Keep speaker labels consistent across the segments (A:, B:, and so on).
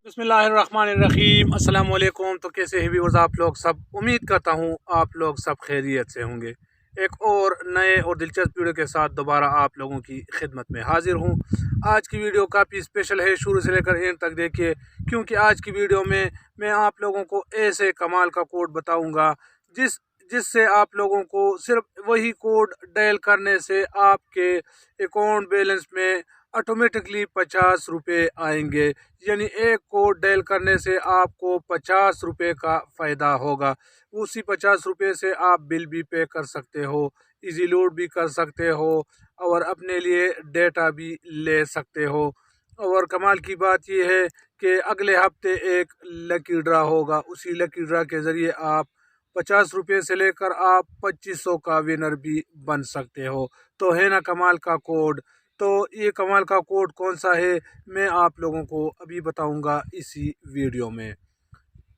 A: बिस्मिल्लाहिर्रहमानिर्रहीम अस्सलाम वालेकुम। तो कैसे हैं व्यूअर्स आप लोग सब, उम्मीद करता हूँ आप लोग सब खैरियत से होंगे। एक और नए और दिलचस्प वीडियो के साथ दोबारा आप लोगों की खिदमत में हाजिर हूँ। आज की वीडियो काफ़ी स्पेशल है, शुरू से लेकर एंड तक देखिए, क्योंकि आज की वीडियो में मैं आप लोगों को ऐसे कमाल का कोड बताऊँगा जिससे आप लोगों को सिर्फ वही कोड डायल करने से आपके अकाउंट बैलेंस में ऑटोमेटिकली 50 रुपये आएंगे। यानी एक कोड डायल करने से आपको 50 रुपये का फ़ायदा होगा। उसी 50 रुपये से आप बिल भी पे कर सकते हो, इजी लोड भी कर सकते हो और अपने लिए डेटा भी ले सकते हो। और कमाल की बात यह है कि अगले हफ्ते एक लकी ड्रा होगा। उसी लकी ड्रा के ज़रिए आप 50 रुपये से लेकर आप 2500 का विनर भी बन सकते हो। तो है ना कमाल का कोड। तो ये कमाल का कोड कौन सा है मैं आप लोगों को अभी बताऊंगा इसी वीडियो में।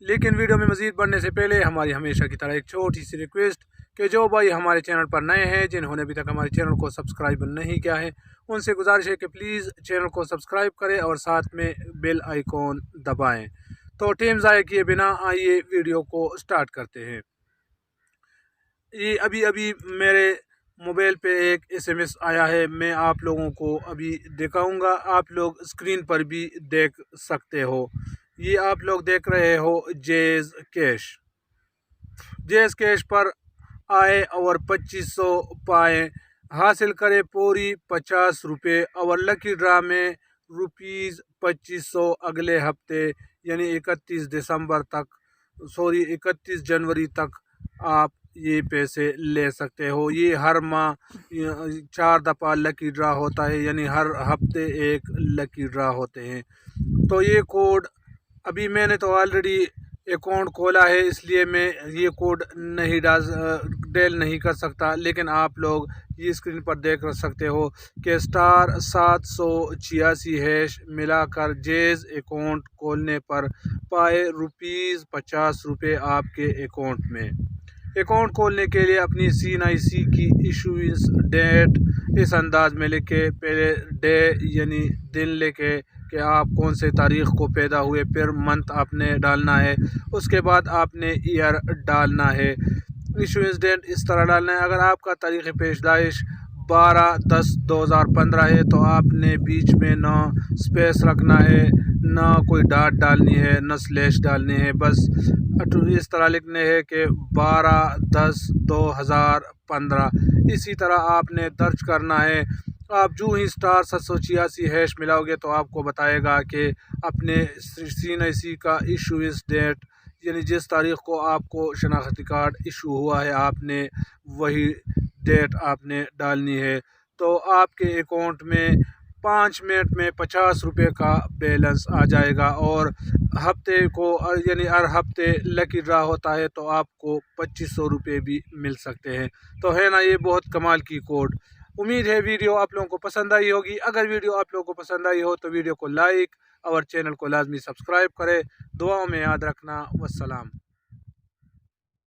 A: लेकिन वीडियो में मज़ीद बढ़ने से पहले हमारी हमेशा की तरह एक छोटी सी रिक्वेस्ट कि जो भाई हमारे चैनल पर नए हैं, जिन्होंने अभी तक हमारे चैनल को सब्सक्राइब नहीं किया है, उनसे गुजारिश है कि प्लीज़ चैनल को सब्सक्राइब करें और साथ में बेल आइकॉन दबाएं। तो टाइम ज़ाया किए बिना आइए वीडियो को स्टार्ट करते हैं। ये अभी अभी मेरे मोबाइल पे एक एसएमएस आया है, मैं आप लोगों को अभी दिखाऊंगा, आप लोग स्क्रीन पर भी देख सकते हो। ये आप लोग देख रहे हो जेज कैश पर आए और 2500 पाए, हासिल करे पूरी 50 रुपये और लकी ड्रा में रुपीज़ 2500 अगले हफ्ते यानी 31 जनवरी तक आप ये पैसे ले सकते हो। ये हर माह 4 दफ़ा लकी ड्रा होता है, यानी हर हफ्ते एक लकी ड्रा होते हैं। तो ये कोड अभी मैंने तो ऑलरेडी अकाउंट खोला है, इसलिए मैं ये कोड नहीं डायल नहीं कर सकता, लेकिन आप लोग ये स्क्रीन पर देख सकते हो कि *786# मिलाकर जेज अकाउंट खोलने पर पाए रुपीज़ 50 रुपये आपके अकाउंट में। अकाउंट खोलने के लिए अपनी CNIC की इशूइंस डेट इस अंदाज में लिखे, पहले डे यानी दिन लिखे कि आप कौन से तारीख़ को पैदा हुए, फिर मंथ आपने डालना है, उसके बाद आपने ईयर डालना है। इशूइंस डेट इस तरह डालना है, अगर आपका तारीख़ पैदाइश 12/10/2015 है तो आपने बीच में ना स्पेस रखना है, ना कोई डॉट डालनी है, ना स्लैश डालनी है, बस इस तरह लिखने है कि 12/10/2015। इसी तरह आपने दर्ज करना है। आप जो ही *786# मिलाओगे तो आपको बताएगा कि अपने CNIC का इशूइंस डेट यानी जिस तारीख़ को आपको शनाख्ती कार्ड इशू हुआ है आपने वही डेट आपने डालनी है। तो आपके अकाउंट में 5 मिनट में 50 रुपये का बैलेंस आ जाएगा और हफ्ते को यानी हर हफ्ते लकी ड्रा होता है तो आपको 2500 रुपये भी मिल सकते हैं। तो है ना ये बहुत कमाल की कोड। उम्मीद है वीडियो आप लोगों को पसंद आई होगी। अगर वीडियो आप लोगों को पसंद आई हो तो वीडियो को लाइक और चैनल को लाजमी सब्सक्राइब करें। दुआओं में याद रखना। वस्सलाम।